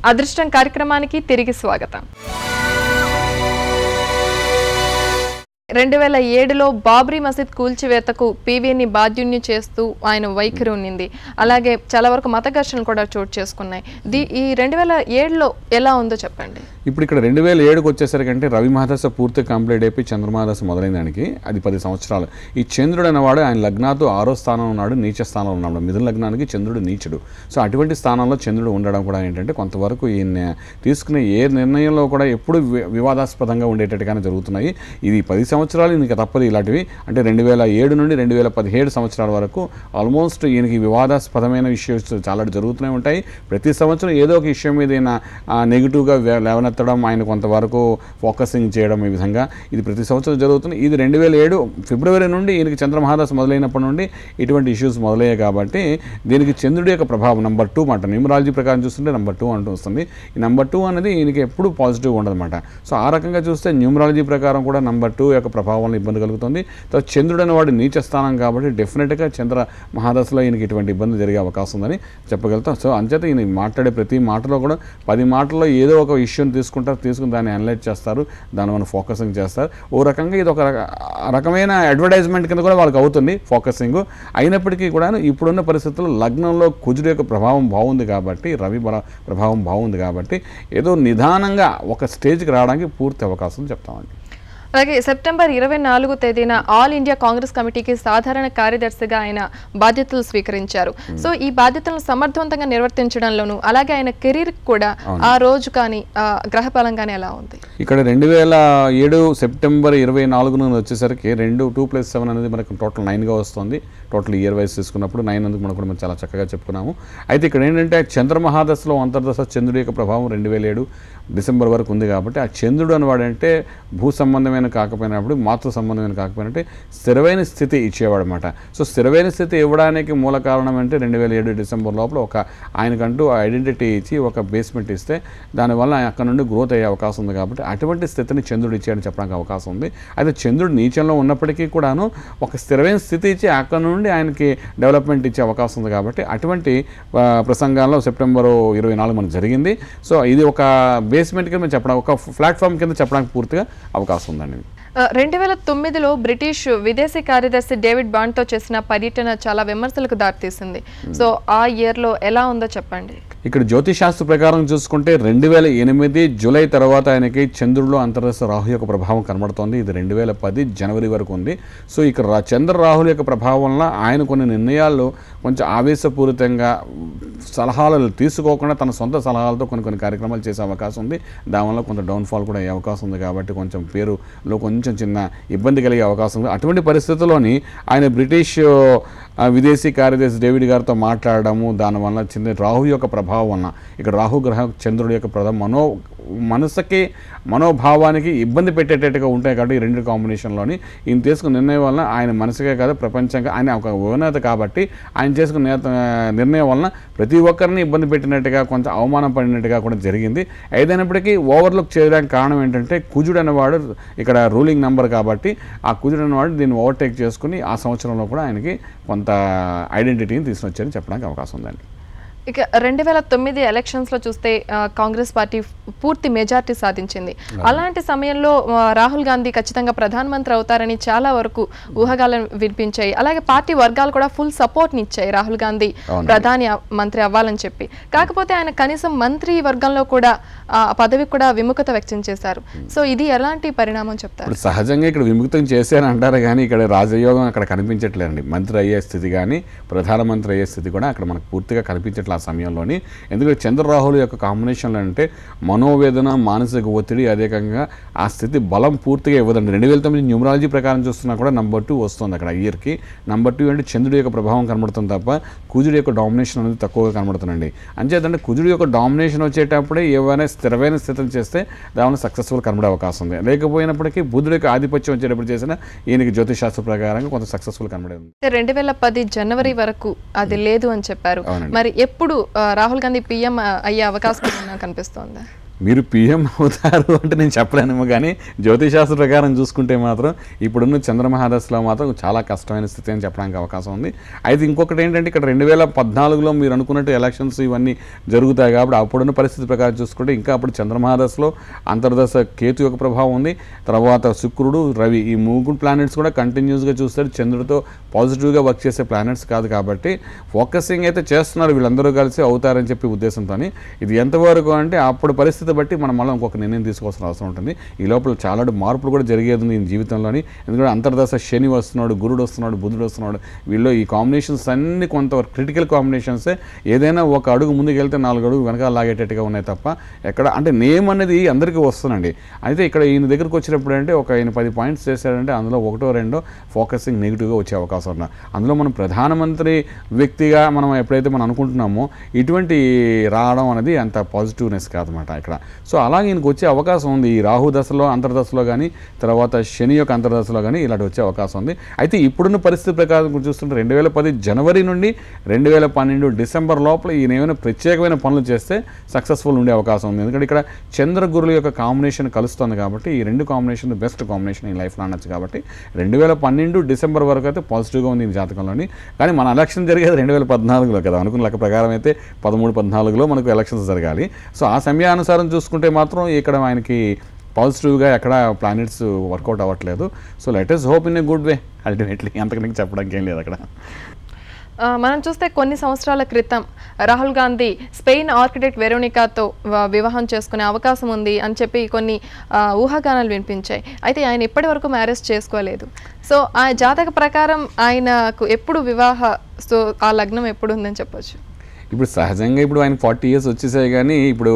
అదృష్టం కార్యక్రమానికి తిరిగి స్వాగతం. 2007లో బాబ్రీ మసీద్ కూల్చివేతకు పీవీని బాధ్యుణ్ణి చేస్తూ ఆయన వైఖరి ఉన్నింది. అలాగే చాలా వరకు మత ఘర్షణలు కూడా చోటు చేసుకున్నాయి. ఈ 2007లో ఎలా ఉందో చెప్పండి. ఇప్పుడు ఇక్కడ 2007కు వచ్చేసరికి అంటే రవి మహాదశ పూర్తి కంప్లీట్ అయిపోయి చంద్రమహాదశ మొదలైన దానికి అది 10 సంవత్సరాలు. ఈ చంద్రుడు అనేవాడు ఆయన లగ్నాతో 6వ స్థానంలో ఉన్నాడు, నీచ స్థానంలో ఉన్నాడు. మిథున లగ్నానికి చంద్రుడు నీచుడు. సో అటువంటి స్థానంలో చంద్రుడు ఉండడం కూడా ఏంటంటే కొంతవరకు ఈయన తీసుకునే ఏ నిర్ణయంలో కూడా ఎప్పుడు వివాదాస్పదంగా ఉండేటట్టుగానే జరుగుతున్నాయి. ఇది 10 సంవత్సరాలు ఈయనకి తప్పదు ఇలాంటివి. అంటే 2007 నుండి 2017 సంవత్సరాల వరకు ఆల్మోస్ట్ ఈయనకి వివాదాస్పదమైన విషయాలు చాలా జరుగుతూనే ఉంటాయి. ప్రతి సంవత్సరం ఏదో ఒక విషయం మీద ఈయన నెగిటివ్గా లేవనెత్తడం, ఆయన కొంతవరకు ఫోకసింగ్ చేయడం, ఈ విధంగా ఇది ప్రతి సంవత్సరం జరుగుతుంది. ఇది 2007 ఫిబ్రవరి నుండి ఈయనకి చంద్రమహాదశ మొదలైనప్పటి నుండి ఇటువంటి ఇష్యూస్ మొదలయ్యాయి. కాబట్టి దీనికి చంద్రుడి యొక్క ప్రభావం నెంబర్ 2 మాట. న్యూమరాలజీ ప్రకారం చూస్తుంటే నెంబర్ 2 అంటూ వస్తుంది. ఈ నెంబర్ 2 అనేది ఈయనకి ఎప్పుడు పాజిటివ్ ఉండదన్నమాట. సో ఆ రకంగా చూస్తే న్యూమరాలజీ ప్రకారం కూడా నెంబర్ 2 యొక్క ప్రభావం ఇబ్బంది కలుగుతుంది. చంద్రుడు అనేవాడు నీచ స్థానం కాబట్టి డెఫినెట్గా చంద్ర మహాదశలో ఈయనకి ఇటువంటి ఇబ్బంది జరిగే అవకాశం ఉందని చెప్పగలుగుతాం. సో అంచేత ఈయన మాట్లాడే ప్రతి మాటలో కూడా 10 మాటల్లో ఏదో ఒక ఇష్యూని తీసుకుని దాన్ని అనలైజ్ చేస్తారు, దాని వల్ల ఫోకసింగ్ చేస్తారు. ఓ రకంగా ఇది ఒక రకమైన అడ్వర్టైజ్మెంట్ కింద కూడా వాళ్ళకి అవుతుంది ఫోకసింగ్. అయినప్పటికీ కూడా ఇప్పుడున్న పరిస్థితుల్లో లగ్నంలో కుజుడు యొక్క ప్రభావం బాగుంది కాబట్టి, రవి ప్రభావం బాగుంది కాబట్టి ఏదో నిదానంగా ఒక స్టేజ్కి రావడానికి పూర్తి అవకాశం చెప్తామండి. అలాగే సెప్టెంబర్ 24వ తేదీన ఆల్ ఇండియా కాంగ్రెస్ కమిటీకి సాధారణ కార్యదర్శిగా ఆయన బాధ్యతలు స్వీకరించారు. సో ఈ బాధ్యతలను సమర్థవంతంగా నిర్వర్తించడంలోనూ అలాగే ఆయన కెరీర్ కూడా ఆ రోజు కానీ గ్రహఫలం కానీ ఎలా ఉంది? ఇక్కడ 2007 సెప్టెంబర్ 24 వచ్చేసరికి 2+7 అనేది మనకు టోటల్ 9గా వస్తుంది. టోటల్ ఇయర్ వైజ్ తీసుకున్నప్పుడు 9 అందుకు మనం కూడా మనం చాలా చక్కగా చెప్పుకున్నాము. అయితే ఇక్కడ ఏంటంటే చంద్రమహాదశలో అంతర్దశ చంద్రుడి యొక్క ప్రభావం 2007 డిసెంబర్ వరకు ఉంది కాబట్టి ఆ చంద్రుడు అనేవాడంటే భూ సంబంధమైన కాకపోయినప్పుడు మాతృ సంబంధమైన కాకపోయినట్టే స్థిరమైన స్థితి ఇచ్చేవాడు అనమాట. సో స్థిరమైన స్థితి ఇవ్వడానికి మూల కారణం అంటే 2007 డిసెంబర్ లోపల ఒక ఆయనకంటూ ఐడెంటిటీ ఇచ్చి ఒక బేస్మెంట్ ఇస్తే దానివల్ల అక్కడ నుండి గ్రోత్ అయ్యే అవకాశం ఉంది. కాబట్టి అటువంటి స్థితిని చంద్రుడు ఇచ్చేయని చెప్పడానికి అవకాశం ఉంది. అయితే చంద్రుడు నీచంలో ఉన్నప్పటికీ కూడాను ఒక స్థిరమైన స్థితి ఇచ్చి అక్కడ నుండి ఆయనకి డెవలప్మెంట్ ఇచ్చే అవకాశం ఉంది. కాబట్టి అటువంటి ప్రసంగాల్లో సెప్టెంబర్ 24 మనకు జరిగింది. సో ఇది ఒక బేస్మెంట్ కింద చెప్పడం, ఒక ప్లాట్ఫామ్ కింద చెప్పడానికి పూర్తిగా అవకాశం ఉందండి. 2009లో బ్రిటిష్ విదేశీ కార్యదర్శి డేవిడ్ బాండ్తో చేసిన పర్యటన చాలా విమర్శలకు దారితీసింది. సో ఆ ఇయర్లో ఎలా ఉందో చెప్పండి. ఇక్కడ జ్యోతిశాస్త్ర ప్రకారం చూసుకుంటే 2008 జూలై తర్వాత ఆయనకి చంద్రుడిలో అంతర్దశ రాహు యొక్క ప్రభావం కనబడుతోంది. ఇది 2010 జనవరి వరకు ఉంది. సో ఇక్కడ చంద్ర రాహుల యొక్క ప్రభావం వల్ల ఆయన కొన్ని నిర్ణయాల్లో కొంచెం ఆవేశపూరితంగా సలహాలు తీసుకోకుండా తన సొంత సలహాలతో కొన్ని కార్యక్రమాలు చేసే అవకాశం ఉంది. దానివల్ల కొంత డౌన్ఫాల్ కూడా అయ్యే అవకాశం ఉంది. కాబట్టి కొంచెం పేరులో కొంచెం చిన్న ఇబ్బంది కలిగే అవకాశం ఉంది. అటువంటి పరిస్థితుల్లోని ఆయన బ్రిటిష్ విదేశీ కార్యదర్శి డేవిడ్ గారితో మాట్లాడడము, దానివల్ల చిన్న రాహు యొక్క ప్రభావం వలన ఇక్కడ రాహు గ్రహం చంద్రుడి యొక్క మనసుకి మనోభావానికి ఇబ్బంది పెట్టేటట్టుగా ఉంటాయి. కాబట్టి ఈ రెండు కాంబినేషన్లోని ఈయన తీసుకున్న నిర్ణయం వలన ఆయన మనసుకే కాదు ప్రపంచంగా ఆయన ఒక యువనేత కాబట్టి ఆయన చేసుకున్న నిర్ణయం వలన ప్రతి ఒక్కరిని ఇబ్బంది పెట్టినట్టుగా కొంచెం అవమానం పడినట్టుగా కూడా జరిగింది. ఏదైనప్పటికీ ఓవర్లుక్ చేయడానికి కారణం ఏంటంటే కుజుడు అనేవాడు ఇక్కడ రూలింగ్ నెంబర్ కాబట్టి ఆ కుజుడు అనేవాడు దీన్ని ఓవర్టేక్ చేసుకుని ఆ సంవత్సరంలో కూడా ఆయనకి కొంత ఐడెంటిటీని తీసుకొచ్చారని చెప్పడానికి అవకాశం ఉందండి. ఇక 2009 ఎలక్షన్స్లో చూస్తే కాంగ్రెస్ పార్టీ పూర్తి మెజార్టీ సాధించింది. అలాంటి సమయంలో రాహుల్ గాంధీ ఖచ్చితంగా ప్రధానమంత్రి అవుతారని చాలా వరకు ఊహగాలను వినిపించాయి. అలాగే పార్టీ వర్గాలు కూడా ఫుల్ సపోర్ట్ని ఇచ్చాయి రాహుల్ గాంధీ ప్రధాని మంత్రి అవ్వాలని చెప్పి. కాకపోతే ఆయన కనీసం మంత్రి వర్గంలో కూడా పదవికి కూడా విముఖత వ్యక్తం చేశారు. సో ఇది ఎలాంటి పరిణామం చెప్తారు? సహజంగా ఇక్కడ విముక్తం చేశారని అంటారు కానీ ఇక్కడ రాజయోగం అక్కడ కనిపించట్లేదండి. మంత్రి అయ్యే స్థితి కానీ ప్రధానమంత్రి అయ్యే స్థితి కూడా అక్కడ మనకు పూర్తిగా కనిపించట్లేదు ఆ సమయంలోని. ఎందుకంటే చంద్రరాహుల్ యొక్క కాంబినేషన్లో అంటే మనోవేదన, మానసిక ఒత్తిడి, అదేకంగా ఆ స్థితి బలం పూర్తిగా ఇవ్వదండి. 2009 న్యూమరాలజీ ప్రకారం చూస్తున్నా కూడా నెంబర్ 2 వస్తుంది అక్కడ ఇయర్కి. నెంబర్ 2 అంటే చంద్రుడి యొక్క ప్రభావం కనబడుతుంది తప్ప కుజుడి యొక్క డామినేషన్ అనేది తక్కువగా కనబడుతుందండి. అంచేతంటే కుజుడి యొక్క డామినేషన్ వచ్చేటప్పుడే ఏవైనా స్థిరమైన స్థితిని చేస్తే దానివల్ల సక్సెస్ఫుల్ కనబడే అవకాశం ఉంది. లేకపోయినప్పటికీ బుధుడి యొక్క ఆధిపత్యం వచ్చేటప్పుడు చేసిన ఈయనకి జ్యోతిశాస్త్ర ప్రకారంగా కొంత సక్సెస్ఫుల్ కనబడే ఉంది. 2010 జనవరి వరకు అది లేదు అని చెప్పారు. మరి ఎప్పుడు రాహుల్ గాంధీ పీఎం అయ్యే అవకాశం కనిపిస్తోందా? మీరు పిఎం అవుతారు అంటే నేను చెప్పలేనేమో, కానీ జ్యోతిశాస్త్ర ప్రకారం చూసుకుంటే మాత్రం ఇప్పుడున్న చంద్రమహాదశలో మాత్రం చాలా కష్టమైన స్థితి అని చెప్పడానికి అవకాశం ఉంది. అయితే ఇంకొకటి ఏంటంటే ఇక్కడ 2014లో మీరు అనుకున్నట్టు ఎలక్షన్స్ ఇవన్నీ జరుగుతాయి కాబట్టి అప్పుడున్న పరిస్థితి ప్రకారం చూసుకుంటే ఇంకా అప్పుడు చంద్రమహాదశలో అంతర్దశ కేతు యొక్క ప్రభావం ఉంది, తర్వాత శుక్రుడు రవి ఈ మూడు ప్లానెట్స్ కూడా కంటిన్యూస్గా చూస్తారు. చంద్రుడితో పాజిటివ్గా వర్క్ చేసే ప్లానెట్స్ కాదు కాబట్టి ఫోకసింగ్ అయితే చేస్తున్నారు వీళ్ళందరూ కలిసి అవుతారని చెప్పి ఉద్దేశంతో. ఇది ఎంతవరకు అంటే అప్పుడు పరిస్థితి బట్టి మనం మళ్ళీ ఇంకొక నిర్ణయం తీసుకోవాల్సిన అవసరం ఉంటుంది. ఈ లోపల చాలా మార్పులు కూడా జరిగేది ఉంది ఈ జీవితంలోని. ఎందుకంటే అంతర్దశ శని వస్తున్నాడు, గురుడు వస్తున్నాడు, బుధుడు వస్తున్నాడు. వీళ్ళు ఈ కాంబినేషన్స్ అన్ని కొంత క్రిటికల్ కాంబినేషన్సే. ఏదైనా ఒక అడుగు ముందుకు వెళ్తే 4 అడుగు వెనకాల లాగేటట్టుగా ఉన్నాయి తప్ప ఎక్కడ అంటే నేమ్ అనేది అందరికీ వస్తుందండి. అయితే ఇక్కడ ఈయన దగ్గరికి వచ్చినప్పుడు అంటే ఈయన 10 పాయింట్స్ చేశాడంటే అందులో 1 or 2 ఫోకసింగ్ నెగిటివ్గా వచ్చే అవకాశం ఉన్నా. అందులో మనం ప్రధానమంత్రి వ్యక్తిగా మనం ఎప్పుడైతే మనం అనుకుంటున్నామో ఇటువంటి రావడం అనేది అంత పాజిటివ్నెస్ కాదన్నమాట ఇక్కడ. సో అలాగే ఈయనకు వచ్చే అవకాశం ఉంది ఈ రాహు దశలో అంతర్దశలో కానీ తర్వాత శని యొక్క అంతర్దశలో కానీ ఇలాంటి వచ్చే అవకాశం ఉంది. అయితే ఇప్పుడున్న పరిస్థితి ప్రకారం చూస్తుంటే 2010 జనవరి నుండి 2012 డిసెంబర్ లోపల ఈయన ఏమైనా ప్రత్యేకమైన పనులు చేస్తే సక్సెస్ఫుల్ ఉండే అవకాశం ఉంది. ఎందుకంటే ఇక్కడ చంద్రగురుల యొక్క కాంబినేషన్ కలుస్తుంది కాబట్టి ఈ 2 కాంబినేషన్ బెస్ట్ కాంబినేషన్ ఈ లైఫ్లో అనొచ్చు. కాబట్టి 2012 డిసెంబర్ వరకు అయితే పాజిటివ్గా ఉంది ఈ జాతకంలోని. కానీ మన ఎలక్షన్ జరిగేది 2014లో కదా, అనుకున్న లెక్క ప్రకారం అయితే 13-14లో మనకు ఎలక్షన్స్ జరగాలి. సో ఆ సమయానుసారం చూసుకుంటే మాత్రం ఇక్కడ ఆయనకి పాజిటివ్గా ఎక్కడ ప్లానెట్స్ వర్కౌట్ అవ్వట్లేదు. So let us hope in a good way ultimately. అంతకన్నా చెప్పడానికి ఏం లేదు అక్కడ. మనం చూస్తే కొన్ని సంవత్సరాల క్రితం రాహుల్ గాంధీ స్పెయిన్ ఆర్కిటెక్ట్ వెరోనికాతో వివాహం చేసుకునే అవకాశం ఉంది అని చెప్పి కొన్ని ఊహాగానాలు వినిపించాయి. అయితే ఆయన ఇప్పటి వరకు మ్యారేజ్ చేసుకోలేదు. సో ఆ జాతక ప్రకారం ఆయనకు ఎప్పుడు సో ఆ లగ్నం ఎప్పుడు ఉందని చెప్పొచ్చు? ఇప్పుడు సహజంగా ఇప్పుడు ఆయన 40 years వచ్చేసాయి, కానీ ఇప్పుడు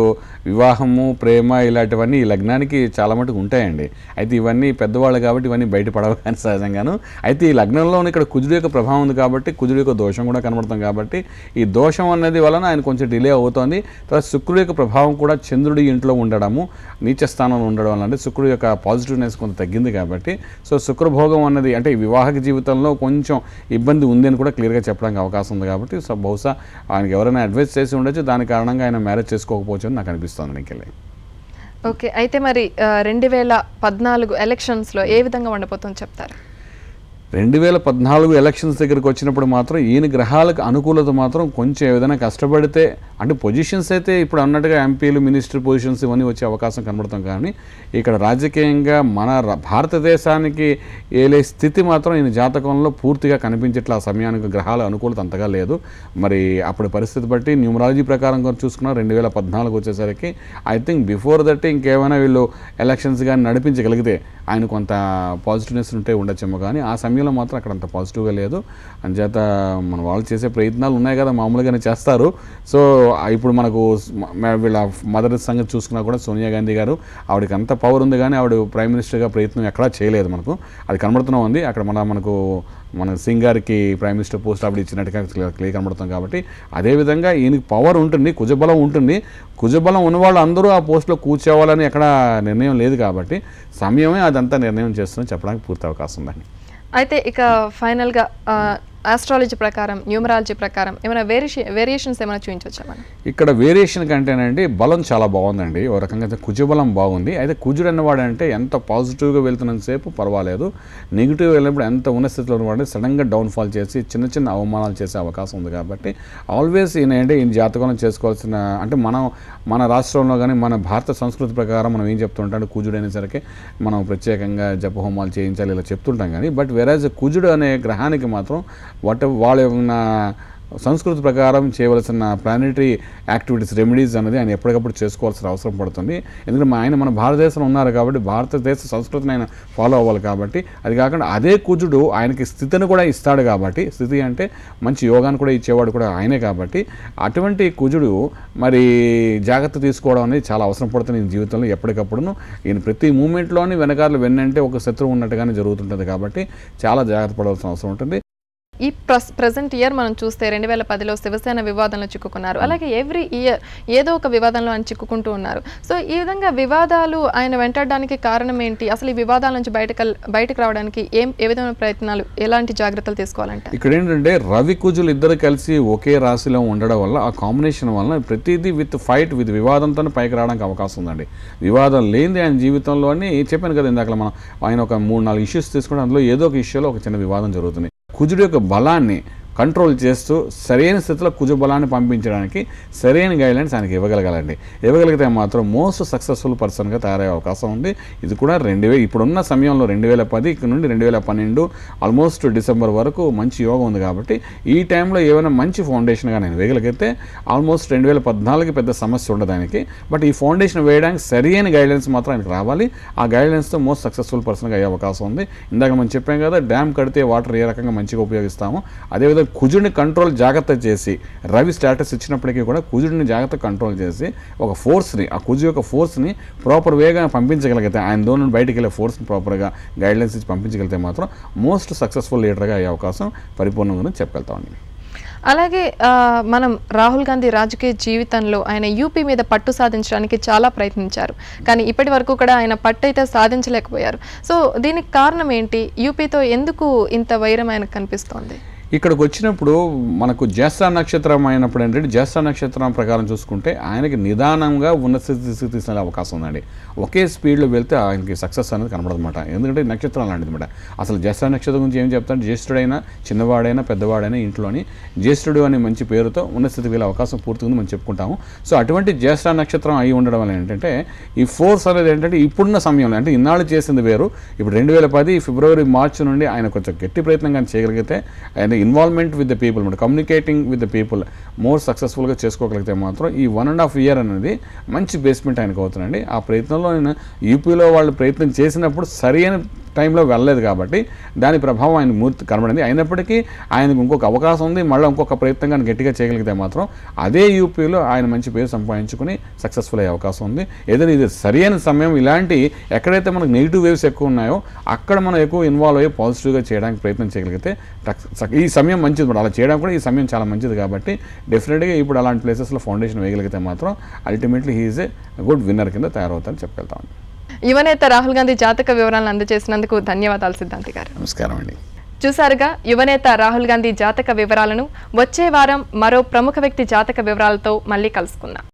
వివాహము ప్రేమ ఇలాంటివన్నీ ఈ లగ్నానికి చాలా మటుకు ఉంటాయండి. అయితే ఇవన్నీ పెద్దవాళ్ళు కాబట్టి ఇవన్నీ బయటపడవు కానీ సహజంగాను. అయితే ఈ లగ్నంలో ఇక్కడ కుజుడు యొక్క ప్రభావం ఉంది కాబట్టి కుజుడు యొక్క దోషం కూడా కనబడుతుంది కాబట్టి ఈ దోషం అనేది వలన ఆయన కొంచెం డిలే అవుతుంది. తర్వాత శుక్రుడు యొక్క ప్రభావం కూడా చంద్రుడి ఇంట్లో ఉండడము, నీచ స్థానంలో ఉండడం వల్ల అంటే శుక్రుడు యొక్క పాజిటివ్నెస్ కొంత తగ్గింది కాబట్టి సో శుక్రభోగం అన్నది అంటే వివాహక జీవితంలో కొంచెం ఇబ్బంది ఉంది అని కూడా క్లియర్గా చెప్పడానికి అవకాశం ఉంది. కాబట్టి సో బహుశా ఆయనకి ఎవరైనా అడ్వైస్ చేసి ఉండొచ్చు, దాని కారణంగా ఆయన మ్యారేజ్ చేసుకోకపోవచ్చు అని నాకు అనిపిస్తుంది. ఓకే, అయితే మరి 2014 ఎలక్షన్స్లో ఏ విధంగా ఉండబోతుందో చెప్తారు? 2014 ఎలక్షన్స్ దగ్గరికి వచ్చినప్పుడు మాత్రం ఈయన గ్రహాలకు అనుకూలత మాత్రం కొంచెం ఏదైనా కష్టపడితే అంటే పొజిషన్స్ అయితే ఇప్పుడు అన్నట్టుగా ఎంపీలు మినిస్టర్ పొజిషన్స్ ఇవన్నీ వచ్చే అవకాశం కనబడతాం. కానీ ఇక్కడ రాజకీయంగా మన భారతదేశానికి ఏలే స్థితి మాత్రం ఈయన జాతకంలో పూర్తిగా కనిపించట్లే. ఆ సమయానికి గ్రహాల అనుకూలత అంతగా లేదు. మరి అప్పుడు పరిస్థితి బట్టి న్యూమరాలజీ ప్రకారం చూసుకున్నా 2014 వచ్చేసరికి ఐ థింక్ బిఫోర్ దట్ ఇంకేమైనా వీళ్ళు ఎలక్షన్స్ కానీ నడిపించగలిగితే ఆయన కొంత పాజిటివ్నెస్ ఉంటే ఉండొచ్చేమో. కానీ ఆ సమయంలో మాత్రం అక్కడ అంత పాజిటివ్గా లేదు. అంచేత మన వాళ్ళు చేసే ప్రయత్నాలు ఉన్నాయి కదా, మామూలుగానే చేస్తారు. సో ఇప్పుడు మనకు వీళ్ళ మదర్ సంగతి చూసుకున్నా కూడా సోనియా గాంధీ గారు ఆవిడకి అంత పవర్ ఉంది, కానీ ఆవిడ ప్రైమ్ మినిస్టర్గా ప్రయత్నం ఎక్కడా చేయలేదు. మనకు అది కనబడుతూనే ఉంది. అక్కడ మన సింగ్ గారికి ప్రైమ్ మినిస్టర్ పోస్ట్ ఆవిడ ఇచ్చినట్టుగా క్లియర్ కనబడుతుంది. కాబట్టి అదేవిధంగా ఈయనకి పవర్ ఉంటుంది, కుజబలం ఉంటుంది. కుజబలం ఉన్నవాళ్ళు అందరూ ఆ పోస్ట్లో కూర్చోవాలని ఎక్కడ నిర్ణయం లేదు కాబట్టి సమయమే అదంతా నిర్ణయం చేస్తుందని చెప్పడానికి పూర్తి అవకాశం ఉందండి. అయితే ఇక ఫైనల్గా ఆస్ట్రాలజీ ప్రకారం న్యూమరాలజీ ప్రకారం ఏమైనా వేరియేషన్స్ ఏమైనా చూపించవచ్చా మనం? ఇక్కడ వేరియేషన్ కంటేనండి బలం చాలా బాగుందండి. ఓ రకంగా అయితే కుజబలం బాగుంది. అయితే కుజుడు అన్నవాడు అంటే ఎంత పాజిటివ్గా వెళ్తున్నంతసేపు పర్వాలేదు, నెగిటివ్ వెళ్ళినప్పుడు ఎంత ఉన్న స్థితిలో ఉన్నవాడు సడన్గా డౌన్ఫాల్ చేసి చిన్న చిన్న అవమానాలు చేసే అవకాశం ఉంది. కాబట్టి ఆల్వేస్ ఈయన జాతకంలో చేసుకోవాల్సిన అంటే మన రాష్ట్రంలో కానీ మన భారత సంస్కృతి ప్రకారం మనం ఏం చెప్తుంటాం, కుజుడు అనేసరికి మనం ప్రత్యేకంగా జపహోమాలు చేయించాలి ఇలా చెప్తుంటాం. కానీ బట్ వెరాజ్ కుజుడు అనే గ్రహానికి మాత్రం వాళ్ళ ఉన్న సంస్కృతి ప్రకారం చేయవలసిన ప్లానెటరీ యాక్టివిటీస్ రెమెడీస్ అనేది ఆయన ఎప్పటికప్పుడు చేసుకోవాల్సిన అవసరం పడుతుంది. ఎందుకంటే ఆయన మన భారతదేశంలో ఉన్నారు కాబట్టి భారతదేశ సంస్కృతిని ఆయన ఫాలో అవ్వాలి. కాబట్టి అది కాకుండా అదే కుజుడు ఆయనకి స్థితిని కూడా ఇస్తాడు. కాబట్టి స్థితి అంటే మంచి యోగాన్ని కూడా ఇచ్చేవాడు కూడా ఆయనే. కాబట్టి అటువంటి కుజుడు మరి జాగ్రత్త తీసుకోవడం అనేది చాలా అవసరం పడుతుంది ఈయన జీవితంలో. ఎప్పటికప్పుడు ఈయన ప్రతి మూమెంట్లోని వెనకాల వెన్నంటే ఒక శత్రువు ఉన్నట్టుగానే జరుగుతుంటుంది. కాబట్టి చాలా జాగ్రత్త పడవలసిన అవసరం ఉంటుంది. ఈ ప్రెసెంట్ ఇయర్ మనం చూస్తే 2010లో శివసేన వివాదంలో చిక్కుకున్నారు. అలాగే ఎవ్రీ ఇయర్ ఏదో ఒక వివాదంలో ఆయన చిక్కుకుంటూ ఉన్నారు. సో ఈ విధంగా వివాదాలు ఆయన వెంటాడడానికి కారణం ఏంటి? అసలు ఈ వివాదాల నుంచి బయటకు రావడానికి ఏ విధమైన ప్రయత్నాలు, ఎలాంటి జాగ్రత్తలు తీసుకోవాలంటే? ఇక్కడ ఏంటంటే రవి కుజులు ఇద్దరు కలిసి ఒకే రాశిలో ఉండడం వల్ల ఆ కాంబినేషన్ వల్ల ప్రతిదీ విత్ వివాదంతో పైకి రావడానికి అవకాశం ఉందండి. వివాదం లేనిది ఆయన జీవితంలోని చెప్పాను కదా ఇందాక మనం ఆయన ఒక 3-4 ఇష్యూస్ తీసుకుంటే అందులో ఏదో ఒక ఇష్యూలో ఒక చిన్న వివాదం జరుగుతుంది. కుజుడు యొక్క బలాన్ని కంట్రోల్ చేస్తూ సరైన స్థితిలో కుజ బలాన్ని పంపించడానికి సరైన గైడ్లైన్స్ ఆయనకి ఇవ్వగలగాలండి. ఇవ్వగలిగితే మాత్రం మోస్ట్ సక్సెస్ఫుల్ పర్సన్గా తయారయ్యే అవకాశం ఉంది. ఇది కూడా ఇప్పుడున్న సమయంలో 2010 నుండి 2012 ఆల్మోస్ట్ డిసెంబర్ వరకు మంచి యోగం ఉంది కాబట్టి ఈ టైంలో ఏమైనా మంచి ఫౌండేషన్గా నేను వేయగలిగితే ఆల్మోస్ట్ 2014 పెద్ద సమస్య ఉండదు ఆయనకి. బట్ ఈ ఫౌండేషన్ వేయడానికి సరైన గైడ్లైన్స్ మాత్రం ఆయనకు రావాలి. ఆ గైడ్లైన్స్తో మోస్ట్ సక్సెస్ఫుల్ పర్సన్గా అయ్యే అవకాశం ఉంది. ఇందాక మనం చెప్పాం కదా, డ్యామ్ కడితే వాటర్ ఏ రకంగా మంచిగా ఉపయోగిస్తామో అదేవిధంగా కుజుడిని కంట్రోల్ జాగ్రత్త చేసి రవి స్టేటస్ ఇచ్చినప్పటికీ కూడా కుజుడిని జాగ్రత్త కంట్రోల్ చేసి ఒక ఫోర్స్ని, ఆ కుజు యొక్క ఫోర్స్ని ప్రాపర్ వేగా పంపించగలిగితే, ఆయన దూరం నుండి బయటికి వెళ్ళే ఫోర్స్ని ప్రాపర్గా గైడ్లైన్స్ ఇచ్చి పంపించగలిగితే మాత్రం మోస్ట్ సక్సెస్ఫుల్ లీడర్గా అయ్యే అవకాశం పరిపూర్ణంగా చెప్పగలుగుతామండి. అలాగే మనం రాహుల్ గాంధీ రాజకీయ జీవితంలో ఆయన యూపీ మీద పట్టు సాధించడానికి చాలా ప్రయత్నించారు. కానీ ఇప్పటి వరకు కూడా ఆయన పట్టు అయితే సాధించలేకపోయారు. సో దీనికి కారణం ఏంటి? యూపీతో ఎందుకు ఇంత వైరం ఆయనకు కనిపిస్తోంది? ఇక్కడికి వచ్చినప్పుడు మనకు జ్యేష్ఠ నక్షత్రం అయినప్పుడు ఏంటంటే జ్యేష్ఠ నక్షత్రం ప్రకారం చూసుకుంటే ఆయనకి నిదానంగా ఉన్నత స్థితికి తీసుకెళ్ళే అవకాశం ఉందండి. ఒకే స్పీడ్లో వెళ్తే ఆయనకి సక్సెస్ అనేది కనబడదన్నమాట. ఎందుకంటే నక్షత్రం అలాంటిది అనమాట. అసలు జ్యేష్ఠ నక్షత్రం గురించి ఏం చెప్తాను, జ్యేష్ఠుడైనా చిన్నవాడైనా పెద్దవాడైనా ఇంట్లోని జ్యేష్ఠుడు అనే మంచి పేరుతో ఉన్నత స్థితికి వెళ్ళే అవకాశం పూర్తిగా ఉంది మనం చెప్పుకుంటాము. సో అటువంటి జ్యేష్ఠ నక్షత్రం అయి ఉండడం వల్ల ఏంటంటే ఈ ఫోర్స్ అనేది ఏంటంటే ఇప్పుడున్న సమయంలో అంటే ఇన్నాళ్ళు చేసింది వేరు. ఇప్పుడు 2010 ఫిబ్రవరి మార్చి నుండి ఆయన కొంచెం గట్టి ప్రయత్నం కానీ చేయగలిగితే ఆయన ఇన్వాల్వ్మెంట్ విత్ ద పీపుల్ అంటే communicating with the people more సక్సెస్ఫుల్గా చేసుకోగలిగితే మాత్రం ఈ 1.5 ఇయర్ అనేది మంచి బేస్మెంట్ ఆయనకు అవుతుందండి. ఆ ప్రయత్నంలో నేను యూపీలో వాళ్ళు ప్రయత్నం చేసినప్పుడు సరైన టైంలో వెళ్ళలేదు కాబట్టి దాని ప్రభావం ఆయన మూర్తి కనబడింది. అయినప్పటికీ ఆయనకు ఇంకొక అవకాశం ఉంది. మళ్ళీ ఇంకొక ప్రయత్నం కానీ గట్టిగా చేయగలిగితే మాత్రం అదే యూపీలో ఆయన మంచి పేరు సంపాదించుకుని సక్సెస్ఫుల్ అయ్యే అవకాశం ఉంది. ఏదైనా ఇది సరైన సమయం. ఇలాంటి ఎక్కడైతే మనకు నెగిటివ్ వేవ్స్ ఎక్కువ ఉన్నాయో అక్కడ మనం ఎక్కువ ఇన్వాల్వ్ అయ్యి పాజిటివ్గా చేయడానికి ప్రయత్నం చేయగలిగితే ఈ సమయం మంచిది. అలా చేయడానికి కూడా ఈ సమయం చాలా మంచిది కాబట్టి డెఫినెట్గా ఇప్పుడు అలాంటి ప్లేసెస్లో ఫౌండేషన్ వేయగలిగితే మాత్రం ultimately he is a good winner కింద తయారవుతారని చెప్పగలుగుతాను. యువనేత రాహుల్ గాంధీ జాతక వివరాలను అందజేసినందుకు ధన్యవాదాలు సిద్ధాంతి గారు. నమస్కారం అండి. చూసారుగా యువనేత రాహుల్ గాంధీ జాతక వివరాలను. వచ్చే వారం మరో ప్రముఖ వ్యక్తి జాతక వివరాలతో మళ్ళీ కలుసుకుందాం.